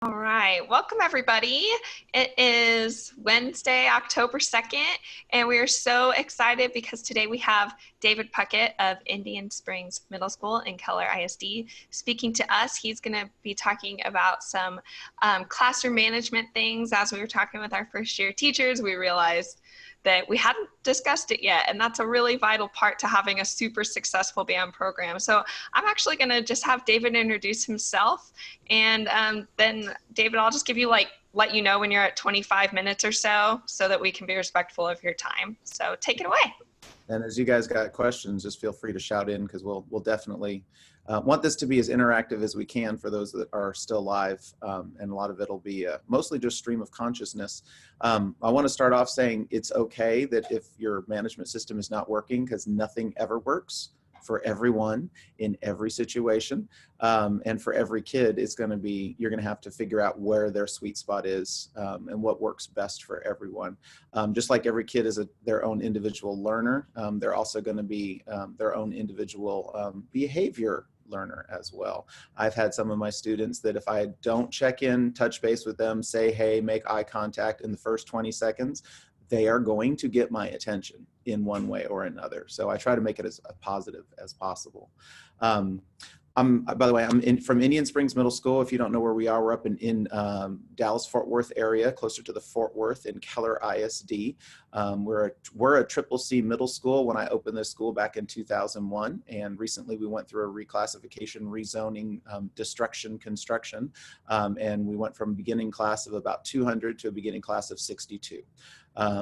All right, welcome everybody. It is Wednesday, October 2nd, and we are so excited because today we have David Puckett of Indian Springs Middle School in Keller ISD speaking to us. He's going to be talking about some classroom management things. As we were talking with our first year teachers, we realized that we hadn't discussed it yet, and that's a really vital part to having a super successful band program. So I'm actually going to just have David introduce himself, and then David, I'll just give you let you know when you're at 25 minutes or so that we can be respectful of your time. So take it away. And as you guys got questions, just feel free to shout in because we'll definitely want this to be as interactive as we can for those that are still live. And a lot of it will be mostly just stream of consciousness. I want to start off saying it's okay that if your management system is not working, because nothing ever works for everyone in every situation. And for every kid, it's going to be, you're going to have to figure out where their sweet spot is and what works best for everyone. Just like every kid is their own individual learner, they're also going to be their own individual behavior learner as well. I've had some of my students that if I don't check in, touch base with them, say, hey, make eye contact in the first 20 seconds, they are going to get my attention in one way or another. So I try to make it as positive as possible. By the way, I'm from Indian Springs Middle School. If you don't know where we are, we're up in Dallas-Fort Worth area, closer to the Fort Worth in Keller ISD. We're a triple C middle school when I opened this school back in 2001. And recently we went through a reclassification, rezoning, destruction, construction. And we went from a beginning class of about 200 to a beginning class of 62.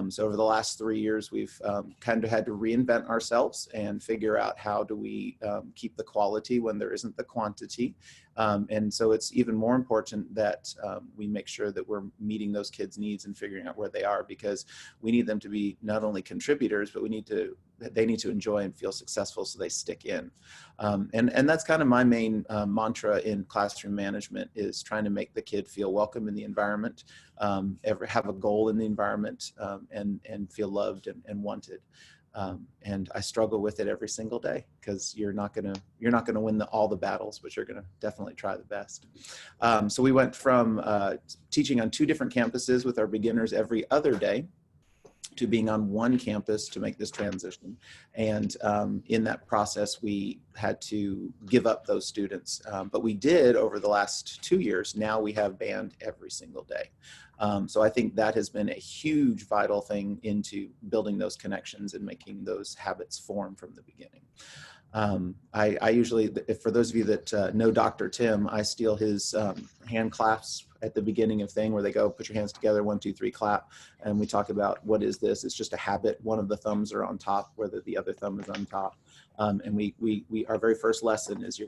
So over the last 3 years, we've kind of had to reinvent ourselves and figure out how do we keep the quality when there isn't the quantity. And so it's even more important that we make sure that we're meeting those kids' needs and figuring out where they are, because we need them to be not only contributors, but they need to enjoy and feel successful so they stick in. And that's kind of my main mantra in classroom management, is trying to make the kid feel welcome in the environment, have a goal in the environment, and feel loved and wanted. And I struggle with it every single day, because you're not gonna win all the battles, but you're gonna definitely try the best. So we went from teaching on 2 different campuses with our beginners every other day to being on one campus to make this transition. And in that process, we had to give up those students. But we did over the last 2 years. Now we have band every single day. So I think that has been a huge vital thing into building those connections and making those habits form from the beginning. I usually, for those of you that know Dr. Tim, I steal his hand clasps at the beginning of thing, where they go, put your hands together, 1, 2, 3, clap. And we talk about, what is this? It's just a habit. One of the thumbs are on top, whether the other thumb is on top. And our very first lesson is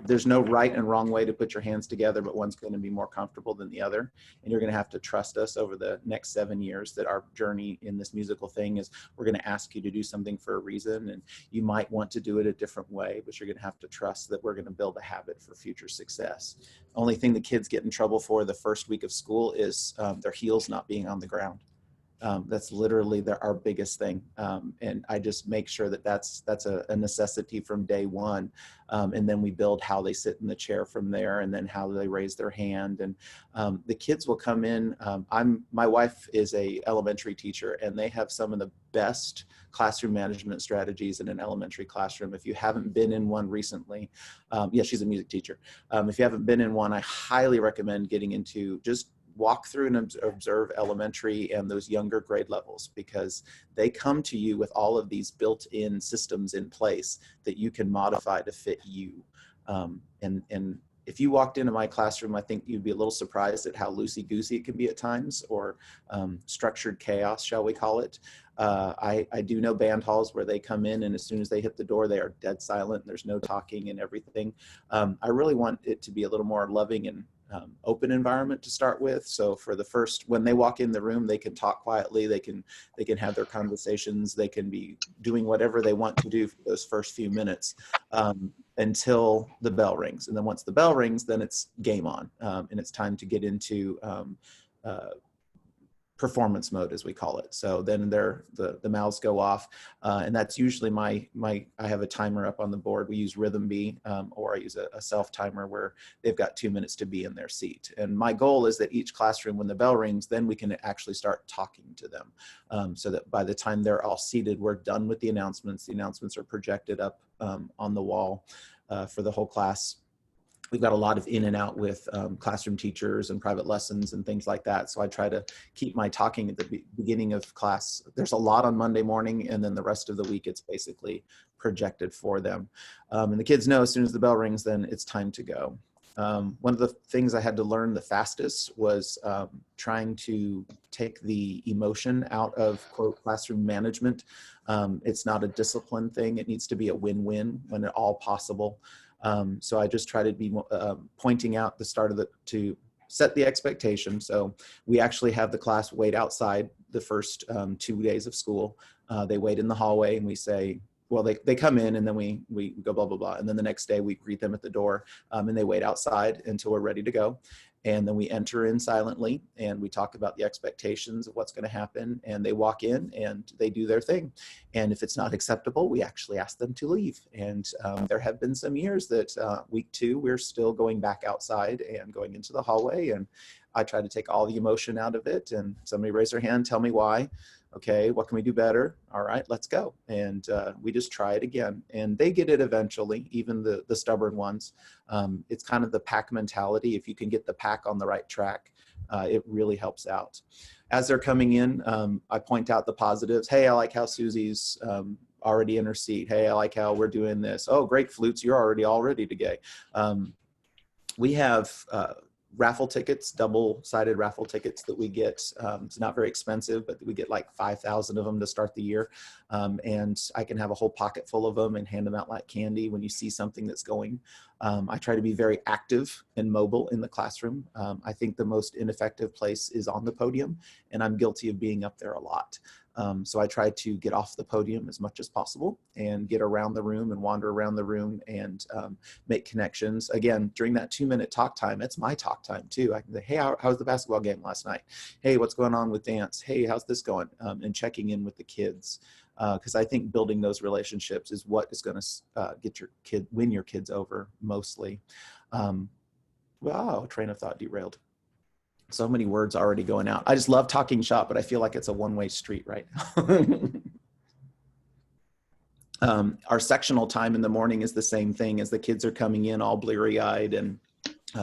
there's no right and wrong way to put your hands together, but one's going to be more comfortable than the other. And you're going to have to trust us over the next 7 years that our journey in this musical thing is, we're going to ask you to do something for a reason. And you might want to do it a different way, but you're going to have to trust that we're going to build a habit for future success. Only thing the kids get in trouble for the first week of school is their heels not being on the ground. That's literally our biggest thing. And I just make sure that that's a necessity from day one. And then we build how they sit in the chair from there, and then how they raise their hand. And the kids will come in. My wife is a elementary teacher, and they have some of the best classroom management strategies in an elementary classroom. If you haven't been in one recently, she's a music teacher. If you haven't been in one, I highly recommend getting into, just walk through and observe elementary and those younger grade levels, because they come to you with all of these built-in systems in place that you can modify to fit you. And if you walked into my classroom, I think you'd be a little surprised at how loosey-goosey it can be at times, or structured chaos, shall we call it. I do know band halls where they come in, and as soon as they hit the door, they are dead silent. There's no talking and everything. I really want it to be a little more loving and open environment to start with. So for the first, when they walk in the room, they can talk quietly, they can have their conversations, they can be doing whatever they want to do for those first few minutes until the bell rings. And then once the bell rings, then it's game on, and it's time to get into performance mode, as we call it. So then the mouths go off, and that's usually I have a timer up on the board. We use Rhythm Bee, or I use a self timer where they've got 2 minutes to be in their seat. And my goal is that each classroom, when the bell rings, then we can actually start talking to them, so that by the time they're all seated, we're done with the announcements. The announcements are projected up on the wall for the whole class. We've got a lot of in and out with classroom teachers and private lessons and things like that. So I try to keep my talking at the beginning of class. There's a lot on Monday morning, and then the rest of the week it's basically projected for them. And the kids know as soon as the bell rings, then it's time to go. One of the things I had to learn the fastest was trying to take the emotion out of, quote, classroom management. It's not a discipline thing. It needs to be a win-win when at all possible. So I just try to be pointing out the start of to set the expectation. So we actually have the class wait outside the first 2 days of school. They wait in the hallway, and we say, well, they come in, and then we go blah, blah, blah. And then the next day we greet them at the door, and they wait outside until we're ready to go. And then we enter in silently, and we talk about the expectations of what's going to happen. And they walk in and they do their thing. And if it's not acceptable, we actually ask them to leave. And there have been some years that week 2, we're still going back outside and going into the hallway. And I try to take all the emotion out of it. And somebody raise their hand, tell me why. Okay, what can we do better? All right, let's go. And we just try it again. And they get it eventually, even the stubborn ones. It's kind of the pack mentality. If you can get the pack on the right track, it really helps out. As they're coming in, I point out the positives. Hey, I like how Susie's already in her seat. Hey, I like how we're doing this. Oh, great, Flutes, you're already all ready to go. We have raffle tickets, double-sided raffle tickets that we get. It's not very expensive, but we get like 5,000 of them to start the year. And I can have a whole pocket full of them and hand them out like candy when you see something that's going. I try to be very active and mobile in the classroom. I think the most ineffective place is on the podium, and I'm guilty of being up there a lot. So I try to get off the podium as much as possible and get around the room and wander around the room and make connections. Again, during that 2-minute talk time, it's my talk time too. I can say, hey, how was the basketball game last night? Hey, what's going on with dance? Hey, how's this going? And checking in with the kids. Because I think building those relationships is what is going to win your kids over mostly. Wow, train of thought derailed. So many words already going out. I just love talking shop, but I feel like it's a one-way street right now. Our sectional time in the morning is the same thing as the kids are coming in all bleary-eyed and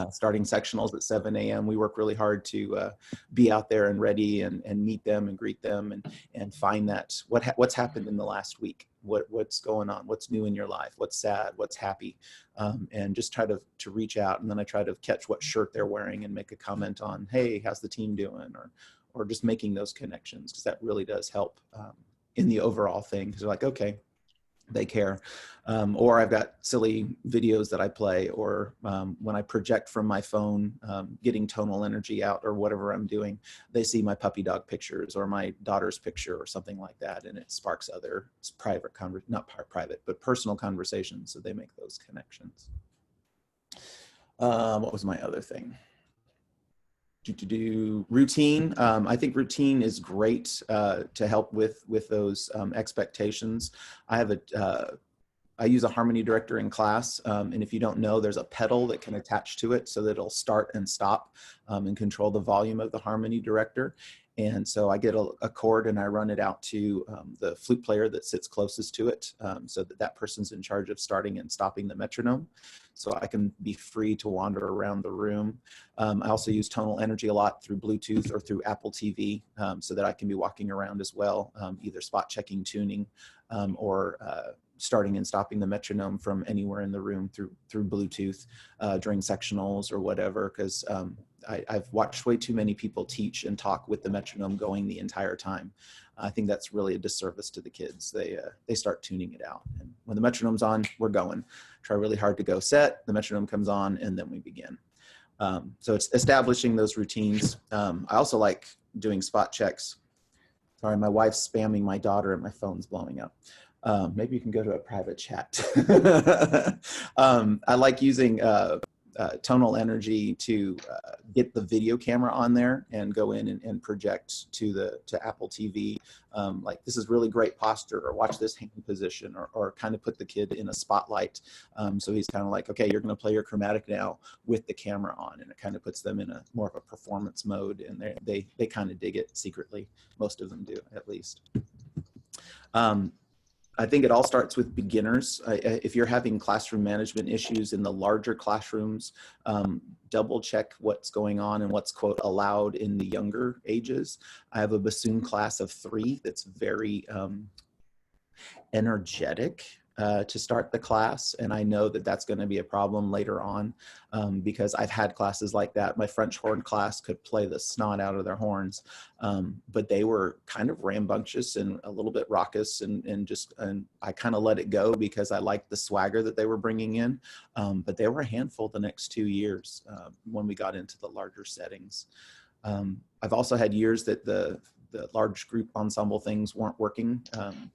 starting sectionals at 7 a.m. We work really hard to be out there and ready and meet them and greet them and find that what's happened in the last week, what's going on, what's new in your life, what's sad, what's happy, and just try to reach out. And then I try to catch what shirt they're wearing and make a comment on, hey, how's the team doing, or just making those connections, because that really does help in the overall thing. Because they're like, okay, they care. Or I've got silly videos that I play, or when I project from my phone, getting tonal energy out or whatever I'm doing, they see my puppy dog pictures or my daughter's picture or something like that, and it sparks other personal conversations, so they make those connections. What was my other thing? Routine. I think routine is great to help with those expectations. I use a harmony director in class, and if you don't know, there's a pedal that can attach to it so that it'll start and stop and control the volume of the harmony director. And so I get a chord and I run it out to the flute player that sits closest to it, so that person's in charge of starting and stopping the metronome. So I can be free to wander around the room. I also use tonal energy a lot through Bluetooth or through Apple TV, so that I can be walking around as well, either spot checking tuning or starting and stopping the metronome from anywhere in the room through Bluetooth during sectionals or whatever, because I've watched way too many people teach and talk with the metronome going the entire time. I think that's really a disservice to the kids. They start tuning it out. And when the metronome's on, we're going. Try really hard to go set, the metronome comes on, and then we begin. So it's establishing those routines. I also like doing spot checks. Sorry, my wife's spamming my daughter and my phone's blowing up. Maybe you can go to a private chat. I like using tonal energy to get the video camera on there and go in and project to Apple TV. Like, this is really great posture, or watch this hand position, or kind of put the kid in a spotlight. So he's kind of like, okay, you're going to play your chromatic now with the camera on, and it kind of puts them in a more of a performance mode, and they kind of dig it secretly. Most of them do, at least. I think it all starts with beginners. If you're having classroom management issues in the larger classrooms, double check what's going on and what's, quote, allowed in the younger ages. I have a bassoon class of 3 that's very energetic to start the class, and I know that that's going to be a problem later on, because I've had classes like that. My French horn class could play the snot out of their horns, but they were kind of rambunctious and a little bit raucous, and I kind of let it go because I liked the swagger that they were bringing in, but they were a handful the next 2 years when we got into the larger settings. I've also had years that the large group ensemble things weren't working.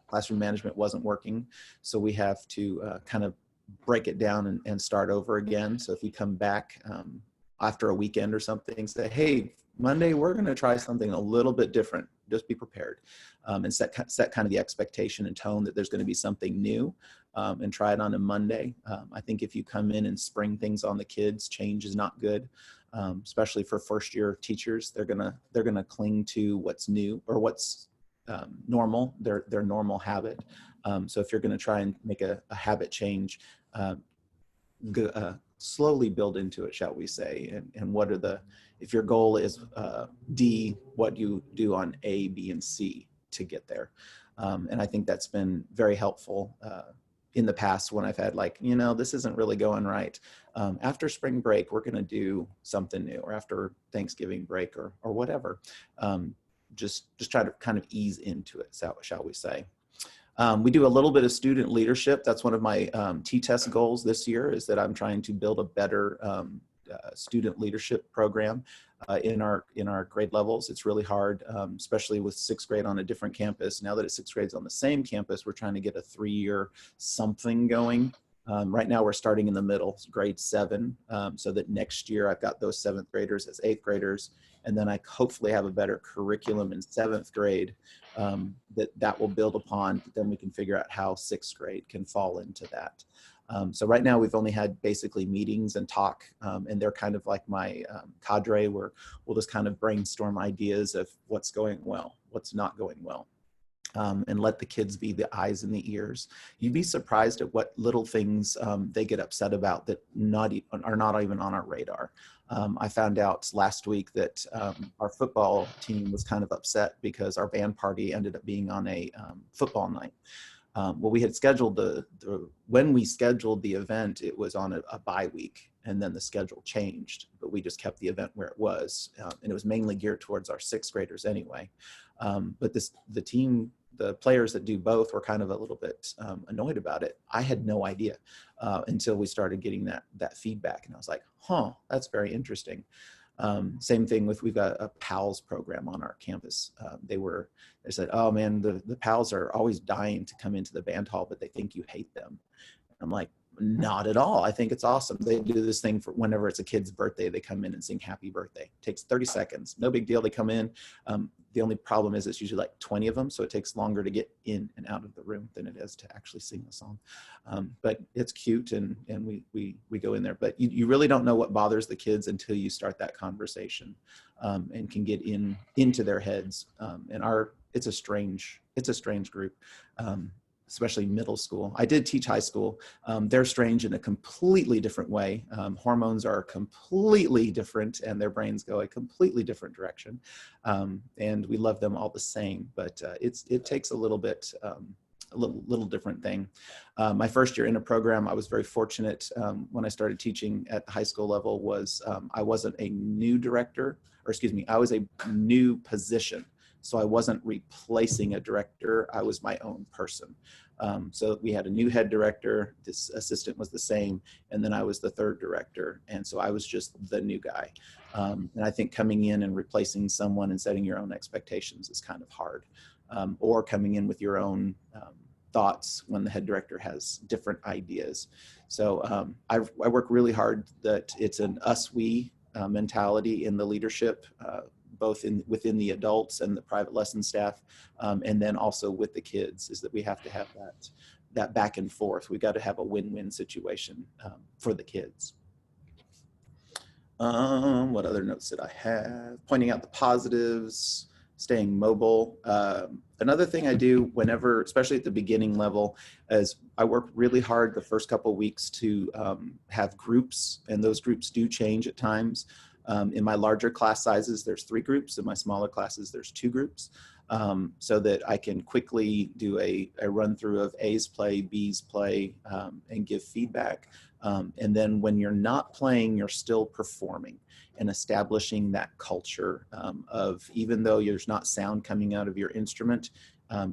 Classroom management wasn't working. So we have to kind of break it down and start over again. So if you come back after a weekend or something, say, hey, Monday, we're going to try something a little bit different. Just be prepared, and set kind of the expectation and tone that there's going to be something new, and try it on a Monday. I think if you come in and spring things on the kids, change is not good. Especially for first year teachers, they're gonna cling to what's new or what's normal, their normal habit. So if you're gonna try and make a habit change, slowly build into it, shall we say? And what are if your goal is D, what do you do on A, B, and C to get there? And I think that's been very helpful in the past when I've had, like, this isn't really going right. After spring break, we're going to do something new, or after Thanksgiving break, or whatever. Just try to kind of ease into it, shall we say. We do a little bit of student leadership. That's one of my T-test goals this year, is that I'm trying to build a better student leadership program in our grade levels. It's really hard, especially with 6th grade on a different campus. Now that it's 6th grades on the same campus, we're trying to get a 3-year something going. Right now we're starting in the middle, grade 7, so that next year I've got those 7th graders as 8th graders, and then I hopefully have a better curriculum in 7th grade that will build upon. Then we can figure out how 6th grade can fall into that. So right now we've only had basically meetings and talk, and they're kind of like my cadre, where we'll just kind of brainstorm ideas of what's going well, what's not going well. And let the kids be the eyes and the ears. You'd be surprised at what little things they get upset about that are not even on our radar. I found out last week that our football team was kind of upset because our band party ended up being on a football night. Well, we had scheduled when we scheduled the event, it was on a bye week, and then the schedule changed, but we just kept the event where it was, and it was mainly geared towards our 6th graders anyway. But the players that do both were kind of a little bit annoyed about it. I had no idea until we started getting that feedback, and I was like, huh, that's very interesting. Same thing with, we've got a PALS program on our campus. They said, oh man, the PALS are always dying to come into the band hall, but they think you hate them. I'm like, not at all. I think it's awesome. They do this thing for whenever it's a kid's birthday, they come in and sing happy birthday. It takes 30 seconds. No big deal. They come in. The only problem is it's usually like 20 of them. So it takes longer to get in and out of the room than it is to actually sing the song. But it's cute, and we go in there. But you really don't know what bothers the kids until you start that conversation, and can get into their heads. And it's a strange group. Especially middle school. I did teach high school. They're strange in a completely different way. Hormones are completely different, and their brains go a completely different direction. And we love them all the same, but it takes a little bit, a little different thing. My first year in a program, I was very fortunate when I started teaching at the high school level, was I wasn't a new director, or excuse me, I was a new position. So I wasn't replacing a director, I was my own person. So we had a new head director, this assistant was the same, and then I was the 3rd director. And so I was just the new guy. And I think coming in and replacing someone and setting your own expectations is kind of hard. Or coming in with your own thoughts when the head director has different ideas. So I work really hard that it's an us-we mentality in the leadership, both within the adults and the private lesson staff, and then also with the kids, is that we have to have that back and forth. We've got to have a win-win situation for the kids. What other notes did I have? Pointing out the positives, staying mobile. Another thing I do whenever, especially at the beginning level, is I work really hard the first couple of weeks to have groups, and those groups do change at times. In my larger class sizes, there's 3 groups. In my smaller classes, there's 2 groups. So that I can quickly do a run through of A's play, B's play, and give feedback. And then when you're not playing, you're still performing, and establishing that culture of, even though there's not sound coming out of your instrument,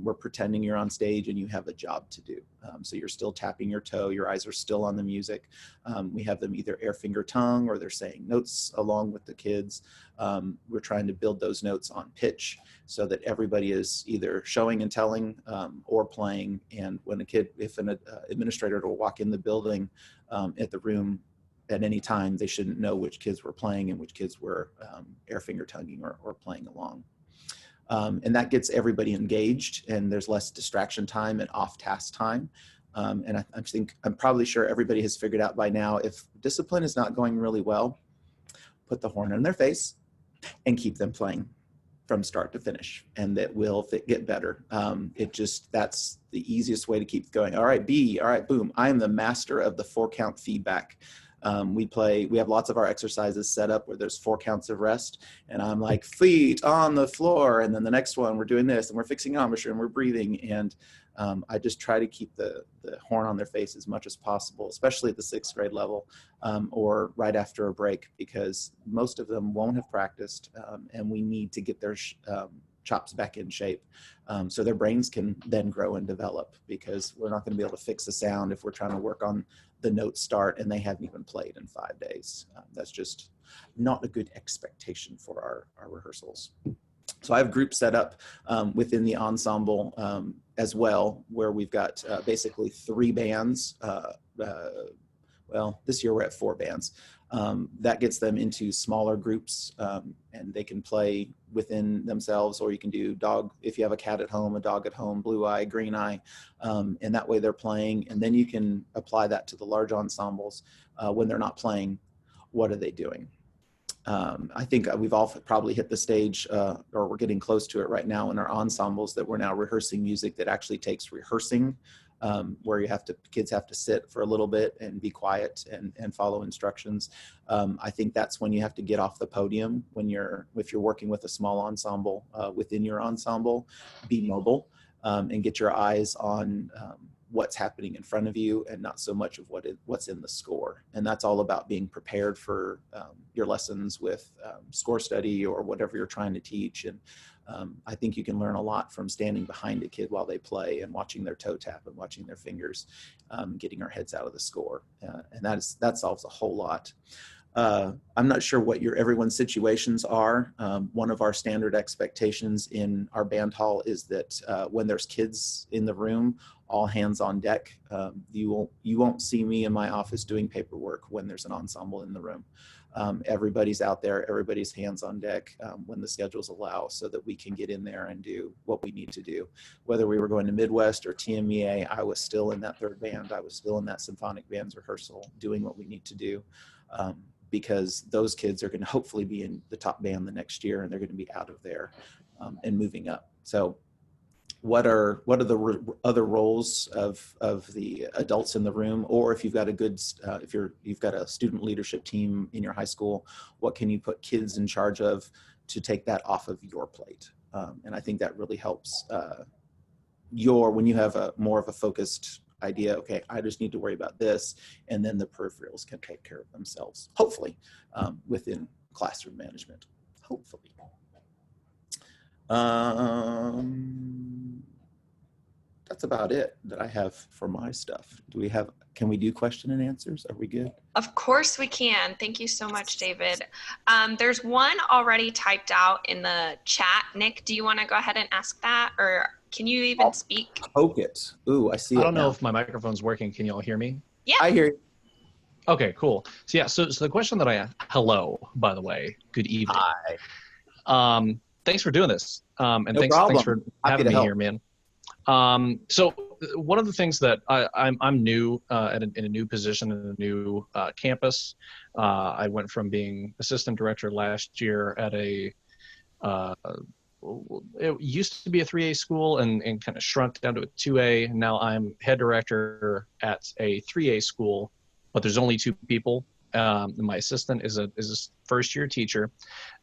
we're pretending you're on stage and you have a job to do. So you're still tapping your toe, your eyes are still on the music. We have them either air, finger, tongue, or they're saying notes along with the kids. We're trying to build those notes on pitch so that everybody is either showing and telling or playing. And when if an administrator will walk in the building at the room at any time, they shouldn't know which kids were playing and which kids were air, finger, tonguing or playing along. And that gets everybody engaged, and there's less distraction time and off-task time. And I'm probably sure everybody has figured out by now, if discipline is not going really well, put the horn in their face and keep them playing from start to finish, and that will get better. That's the easiest way to keep going. All right, B, all right, boom. I am the master of the 4-count feedback. We have lots of our exercises set up where there's 4 counts of rest, and I'm like, feet on the floor, and then the next one we're doing this, and we're fixing embouchure, and we're breathing, and I just try to keep the horn on their face as much as possible, especially at the 6th grade level, or right after a break, because most of them won't have practiced, and we need to get their chops back in shape, so their brains can then grow and develop, because we're not going to be able to fix the sound if we're trying to work on the note start and they haven't even played in 5 days. That's just not a good expectation for our rehearsals. So I have groups set up within the ensemble as well, where we've got basically 3 bands. Well, this year we're at 4 bands. That gets them into smaller groups, and they can play within themselves, or you can do dog, if you have a cat at home, a dog at home, blue eye, green eye, and that way they're playing. And then you can apply that to the large ensembles. When they're not playing, what are they doing? I think we've all probably hit the stage, or we're getting close to it right now in our ensembles, that we're now rehearsing music that actually takes rehearsing, where kids have to sit for a little bit and be quiet and follow instructions. I think that's when you have to get off the podium, if you're working with a small ensemble within your ensemble, be mobile and get your eyes on what's happening in front of you, and not so much of what's in the score. And that's all about being prepared for your lessons with score study or whatever you're trying to teach. And I think you can learn a lot from standing behind a kid while they play and watching their toe tap and watching their fingers, getting our heads out of the score. And that solves a whole lot. I'm not sure what everyone's situations are. One of our standard expectations in our band hall is that when there's kids in the room, all hands on deck. You won't see me in my office doing paperwork when there's an ensemble in the room. Everybody's out there, everybody's hands on deck when the schedules allow, so that we can get in there and do what we need to do. Whether we were going to Midwest or TMEA, I was still in that 3rd band. I was still in that symphonic bands rehearsal, doing what we need to do. Because those kids are going to hopefully be in the top band the next year, and they're going to be out of there and moving up. So what are the other roles of the adults in the room? Or if you've got you've got a student leadership team in your high school, what can you put kids in charge of to take that off of your plate? And I think that really helps when you have more of a focused idea, okay, I just need to worry about this, and then the peripherals can take care of themselves, hopefully, within classroom management, hopefully. That's about it that I have for my stuff. Can we do question and answers? Are we good? Of course we can. Thank you so much, David. There's one already typed out in the chat. Nick, do you want to go ahead and ask that, or Can you even speak? Puckett. Ooh, I see I it don't know now. if my microphone's working. Can you all hear me? Yeah. I hear you. Okay, cool. So yeah, so the question that hello, by the way, good evening. Hi. Thanks for doing this. And No thanks problem. for Happy having to me help. here, man. So one of the things that I'm new in a new position in a new campus. I went from being assistant director last year at a uh, it used to be a 3A school and kind of shrunk down to a 2A. Now I'm head director at a 3A school, but there's only two people. My assistant is a first year teacher.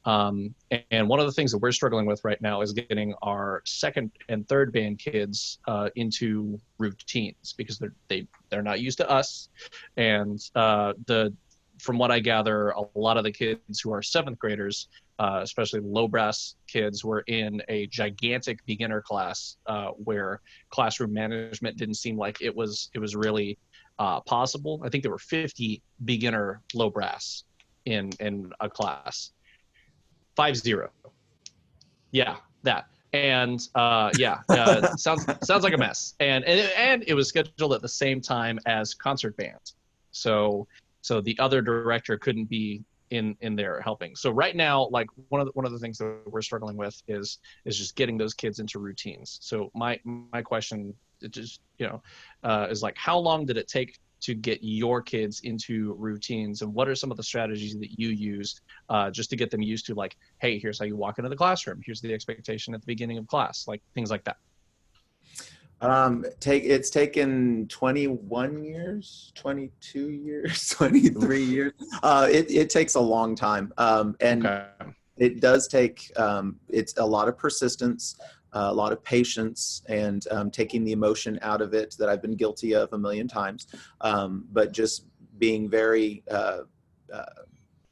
And one of the things that we're struggling with right now is getting our second and third band kids into routines because they're not used to us, and from what I gather, a lot of the kids who are seventh graders, especially low brass kids, were in a gigantic beginner class where classroom management didn't seem like it was really possible. I think there were 50 beginner low brass in a class. 50. Yeah, that. And sounds like a mess. And it was scheduled at the same time as concert band. So the other director couldn't be in there helping. So right now, like one of the things that we're struggling with is just getting those kids into routines. So my question just is like, how long did it take to get your kids into routines, and what are some of the strategies that you used just to get them used to, like, hey, here's how you walk into the classroom, here's the expectation at the beginning of class, like things like that? It's taken 21 years, 22 years, 23 years. It takes a long time. And Okay. it does take, it's a lot of persistence, a lot of patience, and taking the emotion out of it that I've been guilty of a million times. But just being very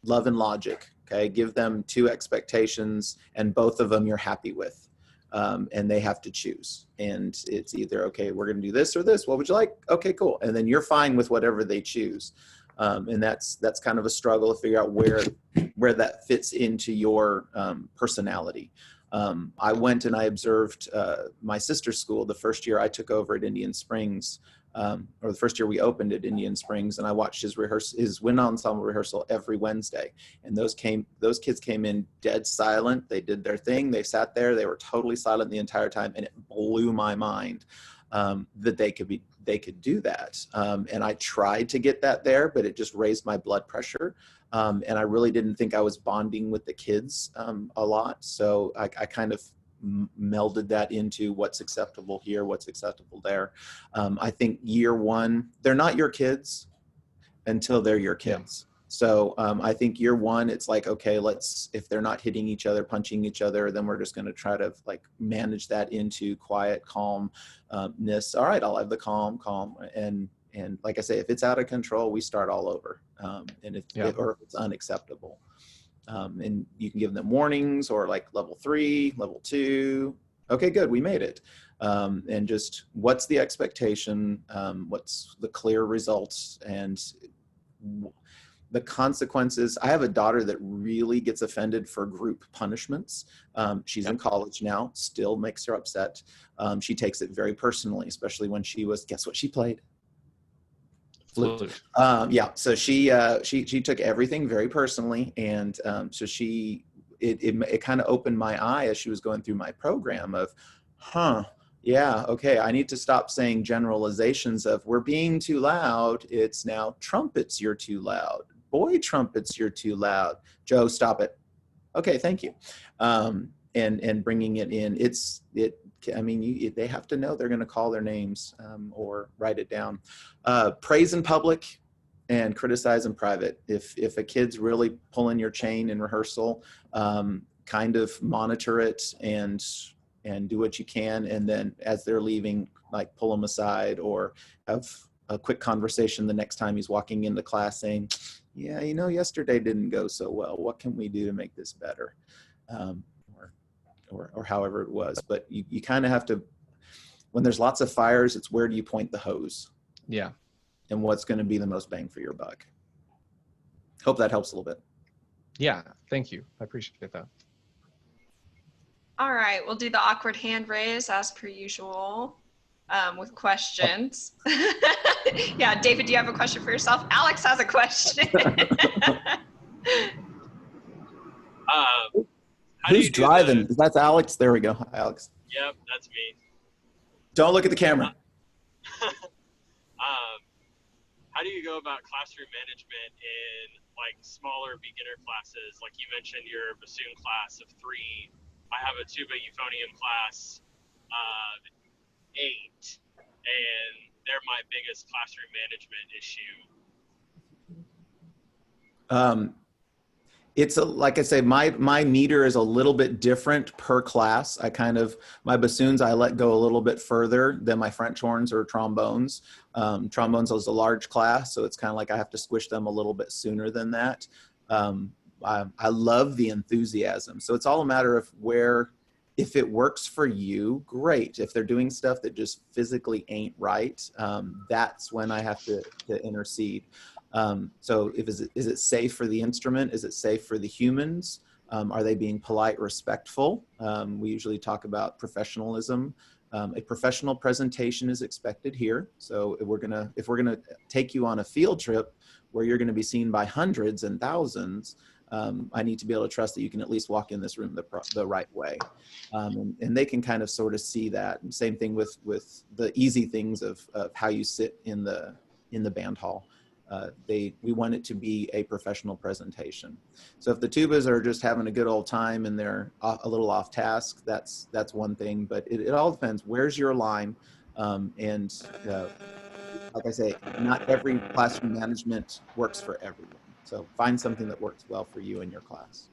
love and logic. Okay, give them two expectations, and both of them you're happy with. And they have to choose. And it's either, okay, we're going to do this or this. What would you like? Okay, cool. And then you're fine with whatever they choose. And that's kind of a struggle to figure out where that fits into your personality. I went and I observed my sister's school the first year I took over at Indian Springs, or the first year we opened at Indian Springs, and I watched his wind ensemble rehearsal every Wednesday. And those kids came in dead silent. They did their thing. They sat there. They were totally silent the entire time, and it blew my mind that they could do that. And I tried to get that there, but it just raised my blood pressure. And I really didn't think I was bonding with the kids a lot. So I kind of melded that into what's acceptable here, what's acceptable there. I think year one, they're not your kids until they're your kids. Yeah. So I think year one, it's like, okay, if they're not hitting each other, punching each other, then we're just going to try to like manage that into quiet, calmness. All right, I'll have the calm. And like I say, if it's out of control, we start all over. And if it's unacceptable. And you can give them warnings, or like level 3, level 2. Okay, good, we made it. And just what's the expectation? What's the clear results? And the consequences. I have a daughter that really gets offended for group punishments. She's in college now, still makes her upset. She takes it very personally, especially when guess what she played? Flute. So she took everything very personally, and so it kind of opened my eye as she was going through my program of, yeah, okay, I need to stop saying generalizations of we're being too loud. It's now trumpets, you're too loud. Boy trumpets, you're too loud. Joe, stop it. Okay, thank you. And bringing it in, they have to know they're going to call their names or write it down. Praise in public and criticize in private. If a kid's really pulling your chain in rehearsal, kind of monitor it and do what you can. And then as they're leaving, like pull them aside or have a quick conversation the next time he's walking into class saying, yeah, yesterday didn't go so well. What can we do to make this better? Or however it was. But you kind of have to, when there's lots of fires, it's where do you point the hose? Yeah. And what's going to be the most bang for your buck? Hope that helps a little bit. Yeah, thank you. I appreciate that. All right, we'll do the awkward hand raise as per usual with questions. Yeah, David, do you have a question for yourself? Alex has a question. Um, how do Who's you do the? driving? That's Alex. There we go. Hi, Alex. Yep, that's me. Don't look at the camera. um, how do you go about classroom management in like smaller beginner classes? Like you mentioned, your bassoon class of 3. I have a tuba euphonium class of 8, and they're my biggest classroom management issue. It's like I say, my meter is a little bit different per class. My bassoons, I let go a little bit further than my French horns or trombones. Trombones is a large class, so it's kind of like I have to squish them a little bit sooner than that. I love the enthusiasm. So it's all a matter of if it works for you, great. If they're doing stuff that just physically ain't right, that's when I have to intercede. So is it safe for the instrument? Is it safe for the humans? Are they being polite, respectful? We usually talk about professionalism. A professional presentation is expected here. So if we're gonna take you on a field trip where you're gonna be seen by hundreds and thousands, I need to be able to trust that you can at least walk in this room the right way. And they can kind of sort of see that. And same thing with the easy things of how you sit in the band hall. We want it to be a professional presentation. So if the tubas are just having a good old time and they're a little off task, that's one thing, but it all depends. Where's your line? Like I say, not every classroom management works for everyone. So find something that works well for you and your class.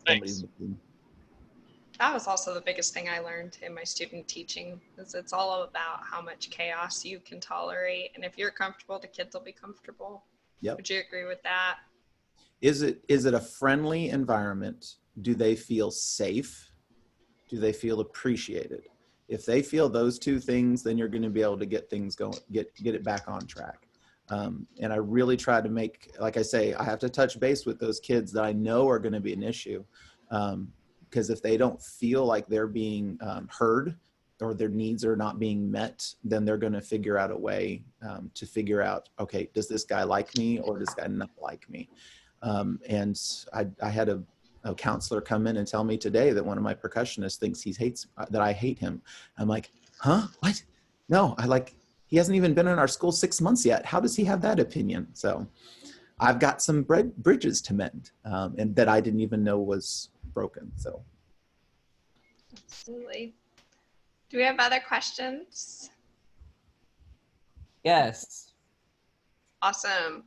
Thanks. That was also the biggest thing I learned in my student teaching, is it's all about how much chaos you can tolerate. And if you're comfortable, the kids will be comfortable. Yep. Would you agree with that? Is it a friendly environment? Do they feel safe? Do they feel appreciated? If they feel those two things, then you're going to be able to get things going, get it back on track. And I really try to make, like I say, I have to touch base with those kids that I know are going to be an issue. Because if they don't feel like they're being heard or their needs are not being met, then they're going to figure out a way to figure out, okay, does this guy like me or does this guy not like me? And I had a counselor come in and tell me today that one of my percussionists thinks that I hate him. I'm like, huh? What? No, he hasn't even been in our school 6 months yet. How does he have that opinion? So I've got some bridges to mend, and that I didn't even know was broken. So Absolutely. Do we have other questions? Yes. Awesome.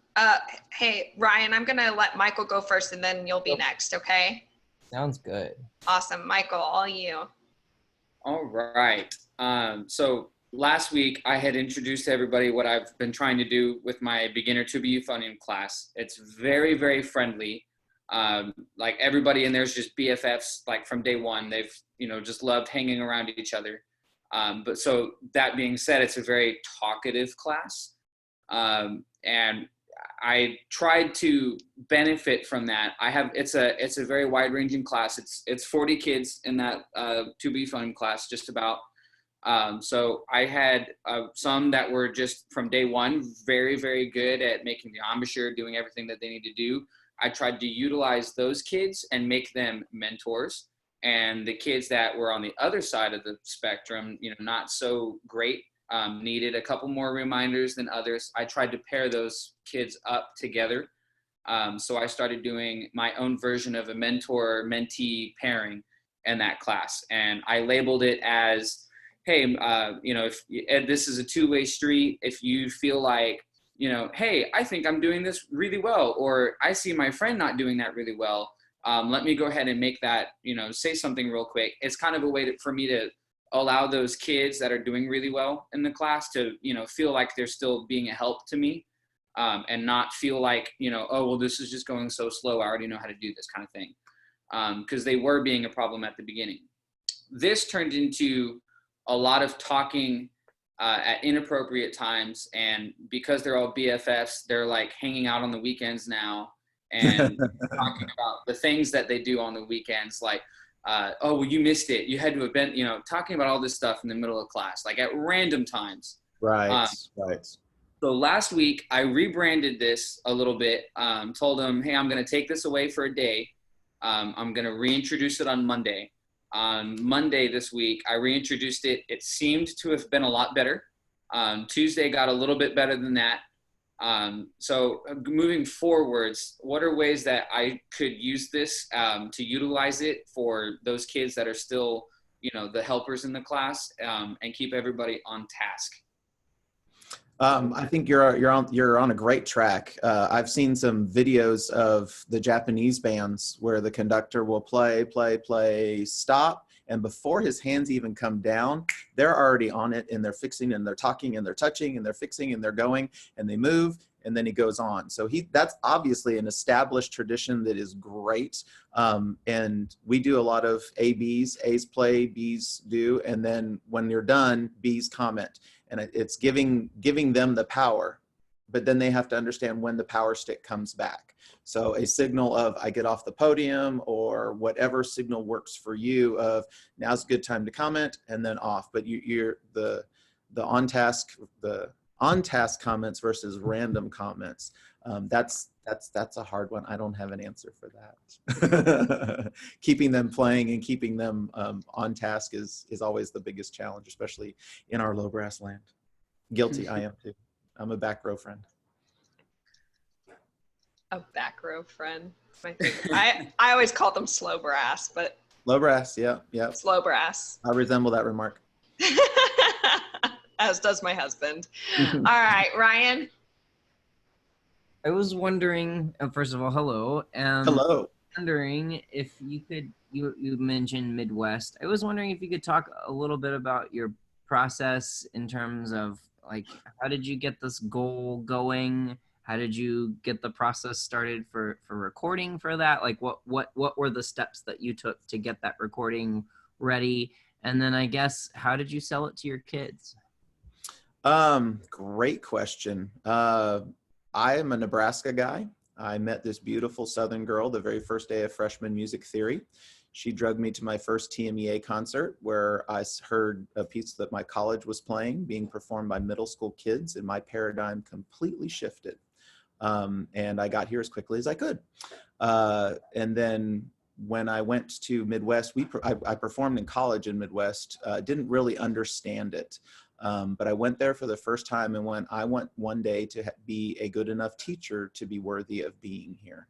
Hey, Ryan, I'm going to let Michael go first and then you'll be next, okay? Sounds good. Awesome. Michael, all you. All right. So last week I had introduced to everybody what I've been trying to do with my beginner tuba euphonium class. It's very, very friendly. Like everybody in there is just BFFs, like from day one. They've, just loved hanging around each other. But so that being said, it's a very talkative class. And I tried to benefit from that. It's a very wide ranging class. It's 40 kids in that tuba euphonium class, just about. So I had some that were just from day one, very, very good at making the embouchure, doing everything that they need to do. I tried to utilize those kids and make them mentors. And the kids that were on the other side of the spectrum, not so great, needed a couple more reminders than others. I tried to pair those kids up together. So I started doing my own version of a mentor-mentee pairing in that class. And I labeled it as, hey, if this is a two-way street, if you feel like, hey, I think I'm doing this really well, or I see my friend not doing that really well, let me go ahead and make that, say something real quick. It's kind of a way for me to allow those kids that are doing really well in the class to, feel like they're still being a help to me, and not feel like, oh, well, this is just going so slow. I already know how to do this kind of thing. Because they were being a problem at the beginning. This turned into a lot of talking at inappropriate times. And because they're all BFFs, they're like hanging out on the weekends now. and talking about the things that they do on the weekends, like, oh, well, you missed it. You had to have been, talking about all this stuff in the middle of class, like at random times. Right, right. So last week I rebranded this a little bit, told them, hey, I'm going to take this away for a day. I'm going to reintroduce it on Monday. On Monday this week, I reintroduced it. It seemed to have been a lot better. Tuesday got a little bit better than that. So moving forwards, what are ways that I could use this to utilize it for those kids that are still, the helpers in the class, and keep everybody on task? I think you're on a great track. I've seen some videos of the Japanese bands where the conductor will play, stop, and before his hands even come down, they're already on it, and they're fixing, and they're talking, and they're touching, and they're fixing, and they're going, and they move, and then he goes on. So that's obviously an established tradition that is great. And we do a lot of ABs, A's play, B's do, and then when you're done, B's comment. And it's giving them the power, but then they have to understand when the power stick comes back. So a signal of I get off the podium, or whatever signal works for you of now's a good time to comment, and then off. But you're the on task comments versus random comments. That's a hard one. I don't have an answer for that. Keeping them playing and keeping them on task is always the biggest challenge, especially in our low brass land. Guilty, I am too. I'm a back row friend. A back row friend. I always call them slow brass, but Low brass, yeah. slow brass. I resemble that remark. As does my husband. All right, Ryan. I was wondering, first of all, hello. Hello. Wondering if you could, you mentioned Midwest. I was wondering if you could talk a little bit about your process in terms of, like, how did you get this goal going? How did you get the process started for recording for that? Like, what were the steps that you took to get that recording ready? And then I guess, how did you sell it to your kids? Great question. I am a Nebraska guy. I met this beautiful Southern girl the very first day of freshman music theory. She drugged me to my first TMEA concert, where I heard a piece that my college was playing being performed by middle school kids, and my paradigm completely shifted. And I got here as quickly as I could. And then when I went to Midwest, I performed in college in Midwest, didn't really understand it. But I went there for the first time and I want one day to be a good enough teacher to be worthy of being here.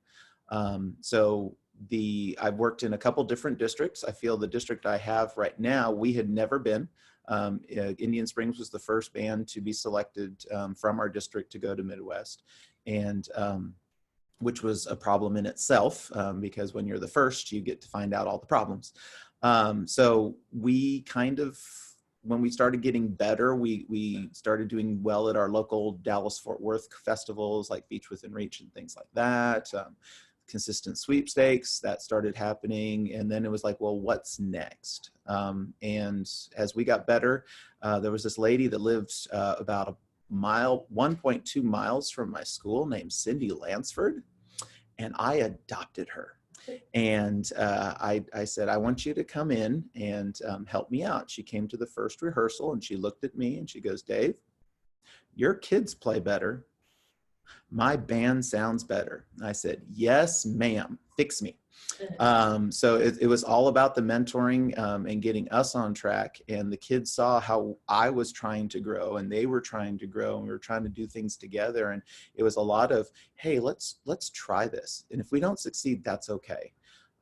I've worked in a couple different districts. I feel the district I have right now, we had never been. Indian Springs was the first band to be selected from our district to go to Midwest, and which was a problem in itself, because when you're the first, you get to find out all the problems. So we kind of, when we started getting better, we started doing well at our local Dallas-Fort Worth festivals like Beach Within Reach and things like that. Consistent sweepstakes that started happening, and then it was like, well, what's next? And as we got better, there was this lady that lived about a mile, 1.2 miles from my school, named Cindy Lansford, and I adopted her. And I said, I want you to come in and help me out. She came to the first rehearsal, and she looked at me and she goes, Dave, your kids play better. My band sounds better. I said, yes, ma'am, fix me. So it was all about the mentoring and getting us on track. And the kids saw how I was trying to grow, and they were trying to grow, and we were trying to do things together. And it was a lot of, hey, let's try this. And if we don't succeed, that's okay.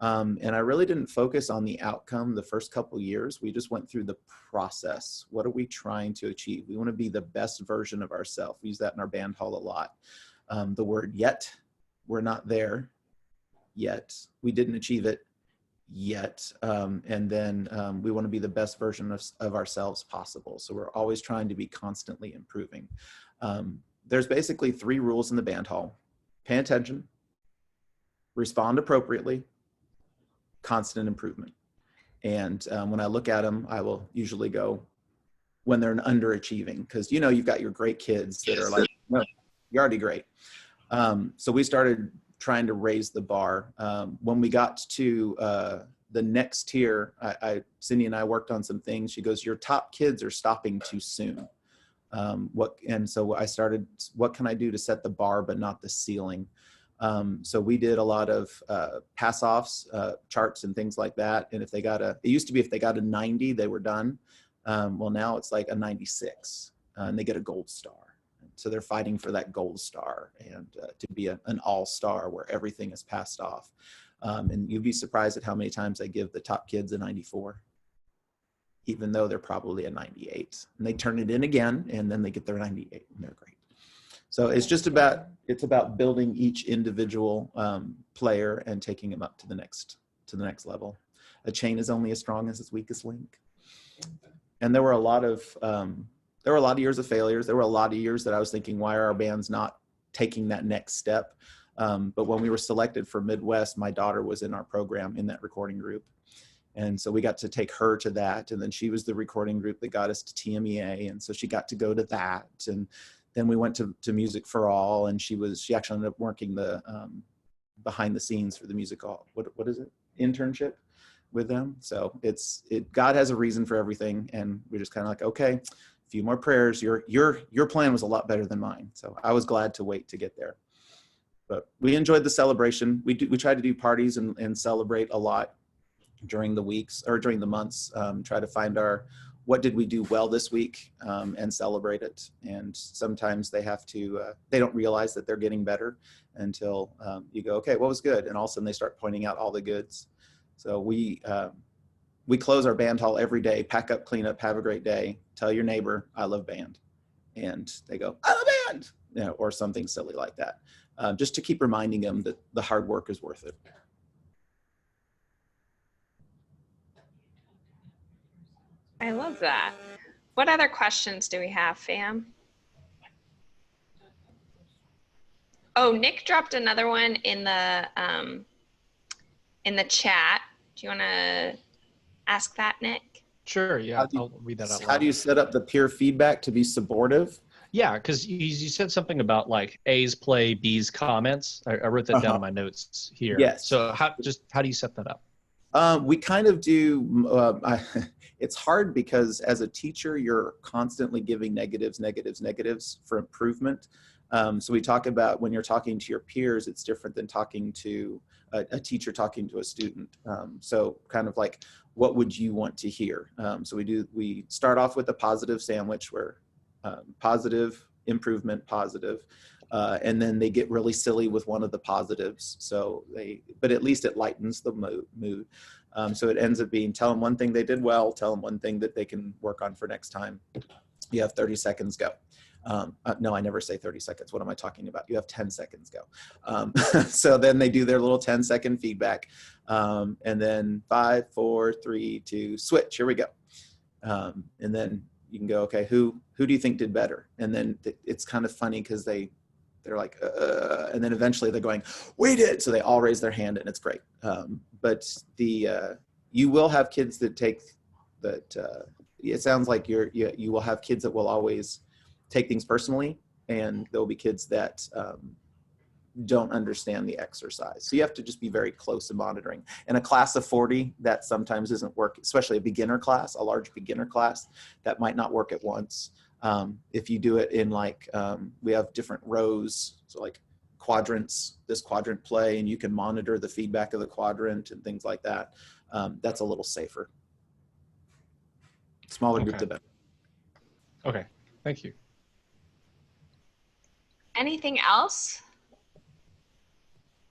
And I really didn't focus on the outcome the first couple of years. We just went through the process. What are we trying to achieve? We want to be the best version of ourselves. We use that in our band hall a lot. The word yet, we're not there yet. We didn't achieve it yet. And then we want to be the best version of ourselves possible. So we're always trying to be constantly improving. There's basically 3 rules in the band hall: pay attention, respond appropriately, constant improvement. And when I look at them, I will usually go, when they're underachieving, because you've got your great kids that are like, no, you're already great. So we started trying to raise the bar. When we got to the next tier, Cindy and I worked on some things. She goes, your top kids are stopping too soon. And so I started, what can I do to set the bar but not the ceiling? So we did a lot of pass-offs, charts and things like that. And if they got it used to be if they got a 90, they were done. Well, now it's like a 96 and they get a gold star. So they're fighting for that gold star and to be an all-star where everything is passed off. And you'd be surprised at how many times I give the top kids a 94, even though they're probably a 98. And they turn it in again, and then they get their 98, and they're great. So it's just about building each individual player and taking them up to the next level. A chain is only as strong as its weakest link. And there were a lot of years of failures. There were a lot of years that I was thinking, why are our bands not taking that next step? But when we were selected for Midwest, my daughter was in our program in that recording group. And so we got to take her to that. And then she was the recording group that got us to TMEA. And so she got to go to that. And then we went to Music for All. And she actually ended up working the behind the scenes for the Music All. What is it? Internship with them. So God has a reason for everything. And we're just kind of like, okay, a few more prayers. Your plan was a lot better than mine. So I was glad to wait to get there. But we enjoyed the celebration. We try to do parties and celebrate a lot during the weeks or during the months. Try to find what did we do well this week and celebrate it. And sometimes they don't realize that they're getting better until you go, okay, what was good? And all of a sudden they start pointing out all the goods. So we close our band hall every day, pack up, clean up, have a great day, tell your neighbor, I love band. And they go, I love band, or something silly like that. Just to keep reminding them that the hard work is worth it. I love that. What other questions do we have, fam? Oh, Nick dropped another one in the chat. Do you want to ask that, Nick? Sure, yeah, I'll read that out loud. How do you set up the peer feedback to be supportive? Yeah, because you said something about like A's play, B's comments. I wrote that down in my notes here. Yes. So how do you set that up? We kind of do, it's hard because as a teacher, you're constantly giving negatives for improvement. So we talk about when you're talking to your peers, it's different than talking to a teacher talking to a student. So kind of like, what would you want to hear? So we start off with a positive sandwich where positive, improvement, positive. And then they get really silly with one of the positives. But at least it lightens the mood. So it ends up being, tell them one thing they did well, tell them one thing that they can work on for next time. You have 30 seconds, go. No, I never say 30 seconds. What am I talking about? You have 10 seconds, go. So then they do their little 10-second feedback. And then 5, 4, 3, 2, switch, here we go. And then you can go, okay, who do you think did better? And then it's kind of funny because they're like, and then eventually they're going, we did. So they all raise their hand and it's great. But you will have kids that take that. It sounds like you will have kids that will always take things personally, and there'll be kids that don't understand the exercise. So you have to just be very close to monitoring. In a class of 40, that sometimes isn't work, especially a beginner class, a large beginner class, that might not work at once. If you do it in like, we have different rows, so like quadrants, this quadrant play, and you can monitor the feedback of the quadrant and things like that. That's a little safer. Smaller group, the better. Okay, thank you. Anything else?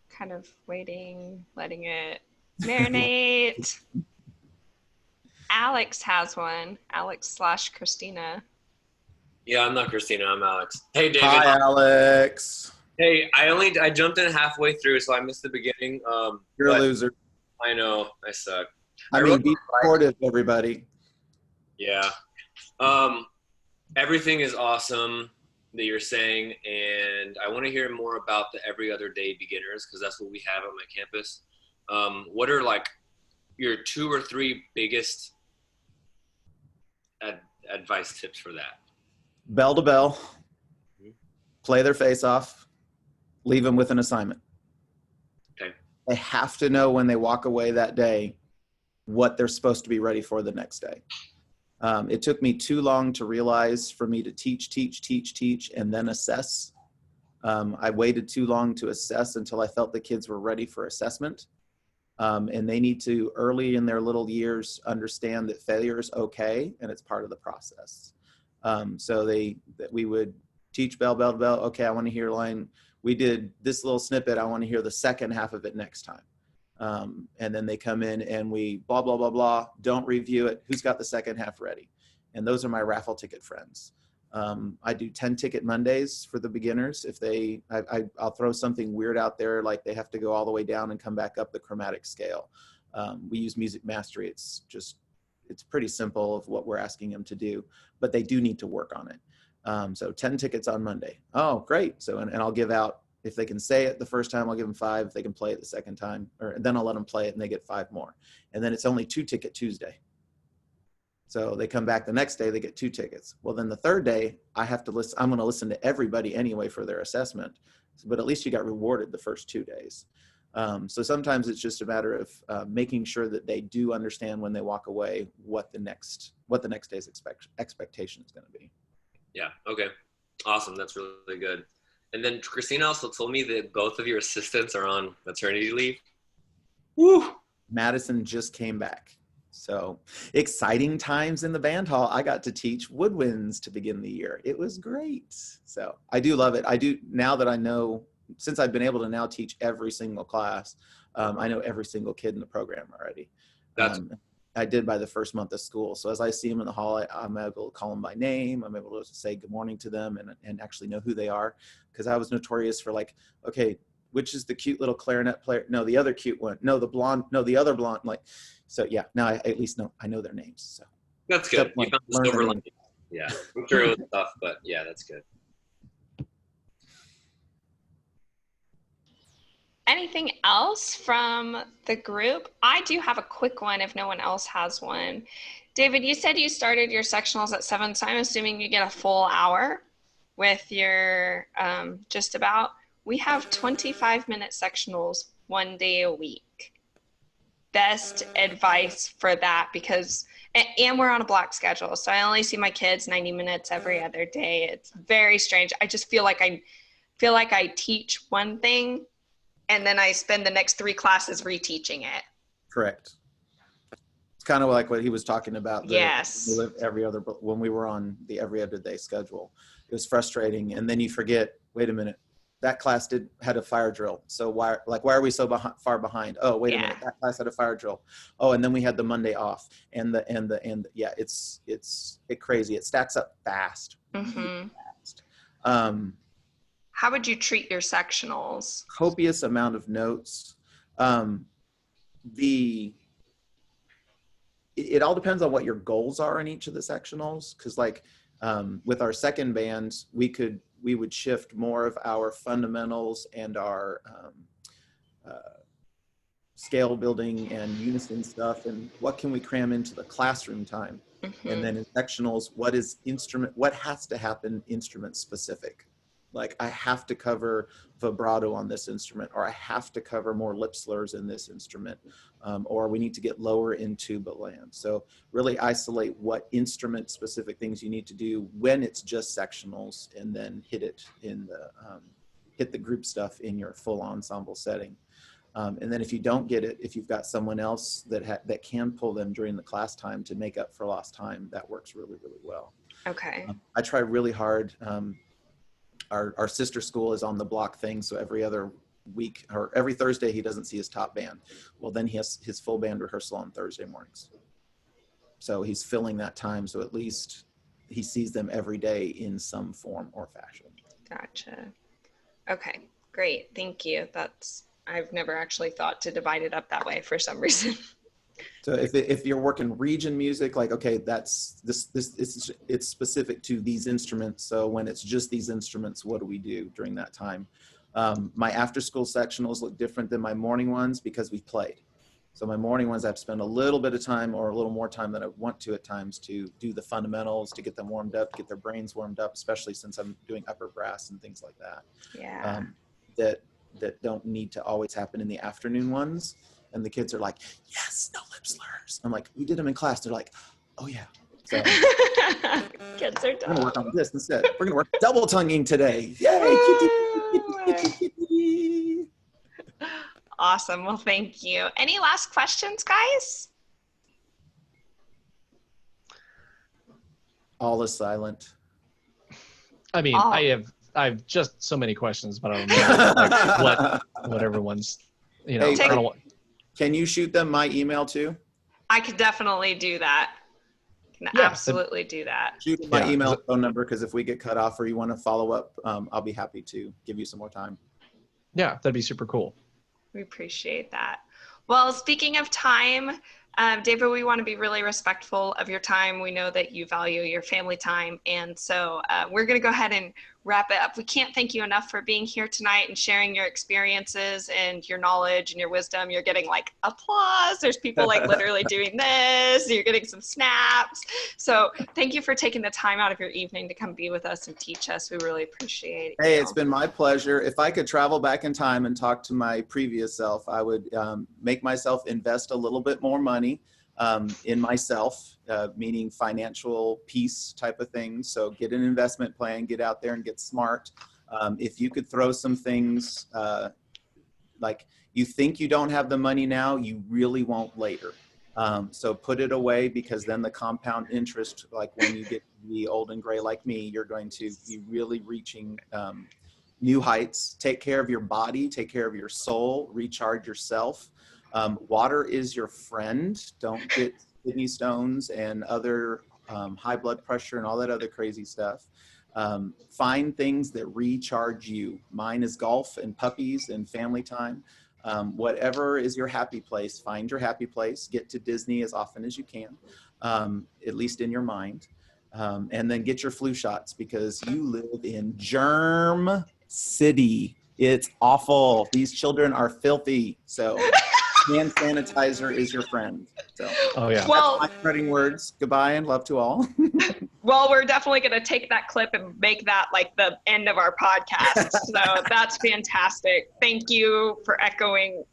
Kind of waiting, letting it marinate. Alex has one. Alex/Christina. Yeah, I'm not Christina. I'm Alex. Hey, David. Hi, Alex. Hey, I jumped in halfway through, so I missed the beginning. You're a loser. I know. I suck. I mean, be supportive, everybody. Yeah. Everything is awesome that you're saying, and I want to hear more about the every other day beginners, because that's what we have at my campus. What are like your 2 or 3 biggest advice tips for that? Bell to bell, play their face off, leave them with an assignment. They have to know when they walk away that day what they're supposed to be ready for the next day. It took me too long to realize for me to teach, and then assess. I waited too long to assess until I felt the kids were ready for assessment. And they need to, early in their little years, understand that failure is okay and it's part of the process. So we would teach bell, bell, bell. Okay, I want to hear line. We did this little snippet. I want to hear the second half of it next time. And then they come in and we blah, blah, blah, blah. Don't review it. Who's got the second half ready? And those are my raffle ticket friends. I do 10 ticket Mondays for the beginners. If I'll throw something weird out there, like they have to go all the way down and come back up the chromatic scale. We use Music Mastery. It's pretty simple of what we're asking them to do, but they do need to work on it. So 10 tickets on Monday. Oh, great. So, and I'll give out, if they can say it the first time, I'll give them 5. If they can play it the second time, or then I'll let them play it and they get 5 more. And then it's only 2 ticket Tuesday. So they come back the next day, they get 2 tickets. Well, then the third day, I have to listen. I'm going to listen to everybody anyway for their assessment. But at least you got rewarded the first 2 days. So sometimes it's just a matter of making sure that they do understand when they walk away what the next day's expectation is going to be. Yeah. Okay. Awesome. That's really good. And then Christina also told me that both of your assistants are on maternity leave. Woo! Madison just came back. So exciting times in the band hall. I got to teach woodwinds to begin the year. It was great. So I do love it. I do, now that I know, since I've been able to now teach every single class, I know every single kid in the program already. I did by the first month of school. So as I see them in the hall, I'm able to call them by name. I'm able to say good morning to them and actually know who they are. Because I was notorious for like, okay, which is the cute little clarinet player? No, the other cute one. No, the blonde. No, the other blonde. Like, so yeah, now I at least know, I know their names. So that's good. You found the silver lining. Yeah, I'm sure it was tough, but yeah, that's good. Anything else from the group? I do have a quick one if no one else has one. David, you said you started your sectionals at 7, so I'm assuming you get a full hour with your just about. We have 25-minute sectionals 1 day a week. Best advice for that, because, and we're on a block schedule, so I only see my kids 90 minutes every other day. It's very strange. I just feel like I teach one thing and then I spend the next 3 classes reteaching it. Correct. It's kind of like what he was talking about. Yes. When we were on the every other day schedule, it was frustrating. And then you forget, wait a minute, that class had a fire drill. So why are we so far behind? Oh, wait a minute, that class had a fire drill. Oh, and then we had the Monday off and yeah, it's crazy. It stacks up fast. Mm-hmm. Fast. How would you treat your sectionals? Copious amount of notes. It all depends on what your goals are in each of the sectionals. Cause like with our second band, we would shift more of our fundamentals and our scale building and unison stuff, and what can we cram into the classroom time. Mm-hmm. And then in sectionals, what has to happen instrument specific. Like I have to cover vibrato on this instrument, or I have to cover more lip slurs in this instrument, or we need to get lower in tuba land. So really isolate what instrument specific things you need to do when it's just sectionals, and then hit the group stuff in your full ensemble setting. And then if you don't get it, if you've got someone else that can pull them during the class time to make up for lost time, that works really, really well. Okay. I try really hard. Our sister school is on the block thing, so every other week or every Thursday he doesn't see his top band. Well, then he has his full band rehearsal on Thursday mornings. So he's filling that time, so at least he sees them every day in some form or fashion. Gotcha. Okay, great. Thank you. I've never actually thought to divide it up that way for some reason. So if you're working region music, like, okay, it's specific to these instruments. So when it's just these instruments, what do we do during that time? My after school sectionals look different than my morning ones because we've played. So my morning ones, I have to spend a little bit of time or a little more time than I want to at times to do the fundamentals, to get them warmed up, to get their brains warmed up, especially since I'm doing upper brass and things like that. Yeah. that don't need to always happen in the afternoon ones. And the kids are like, yes, no lip slurs. I'm like, we did them in class. They're like, oh yeah. So Kids are we're gonna work dumb. on this instead. We're gonna work double tonguing today. Yay! Kitty, kitty, kitty, kitty. Awesome. Well, thank you. Any last questions, guys? All is silent. I mean, Oh. I have just so many questions, but I don't know like what everyone's, you know. Hey, I don't want, can you shoot them my email too? I could definitely do that. Can Yeah, absolutely do that. Shoot them my Yeah, email and phone number, because if we get cut off or you want to follow up, I'll be happy to give you some more time. yeah, that'd be super cool. We appreciate that. Well, speaking of time, David, we want to be really respectful of your time. We know that you value your family time. And so we're going to go ahead and wrap it up. We can't thank you enough for being here tonight and sharing your experiences and your knowledge and your wisdom. You're getting like applause. There's people like literally doing this. You're getting some snaps. So thank you for taking the time out of your evening to come be with us and teach us. We really appreciate it. Hey, it's been my pleasure. If I could travel back in time and talk to my previous self, I would make myself invest a little bit more money in myself, meaning financial peace type of things. So get an investment plan, get out there and get smart. If you could throw some things like you think you don't have the money now, you really won't later. So put it away, because then the compound interest, like when you get to be old and gray like me, you're going to be really reaching new heights. Take care of your body, take care of your soul, recharge yourself. Water is your friend. Don't get kidney stones and other high blood pressure and all that other crazy stuff. Find things that recharge you. Mine is golf and puppies and family time. Whatever is your happy place, find your happy place. Get to Disney as often as you can, at least in your mind. And then get your flu shots, because you live in germ city. It's awful. These children are filthy. So hand sanitizer is your friend. So Oh yeah. Well, that's my spreading words. Goodbye and love to all. well, we're definitely going to take that clip and make that like the end of our podcast. So that's fantastic. Thank you for echoing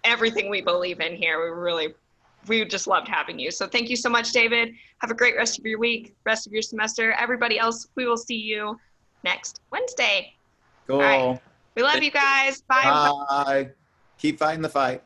everything we believe in here. We just loved having you. So thank you so much, David. Have a great rest of your week, rest of your semester. Everybody else, we will see you next Wednesday. Cool. All right. We love you guys. Bye. Bye. Keep fighting the fight.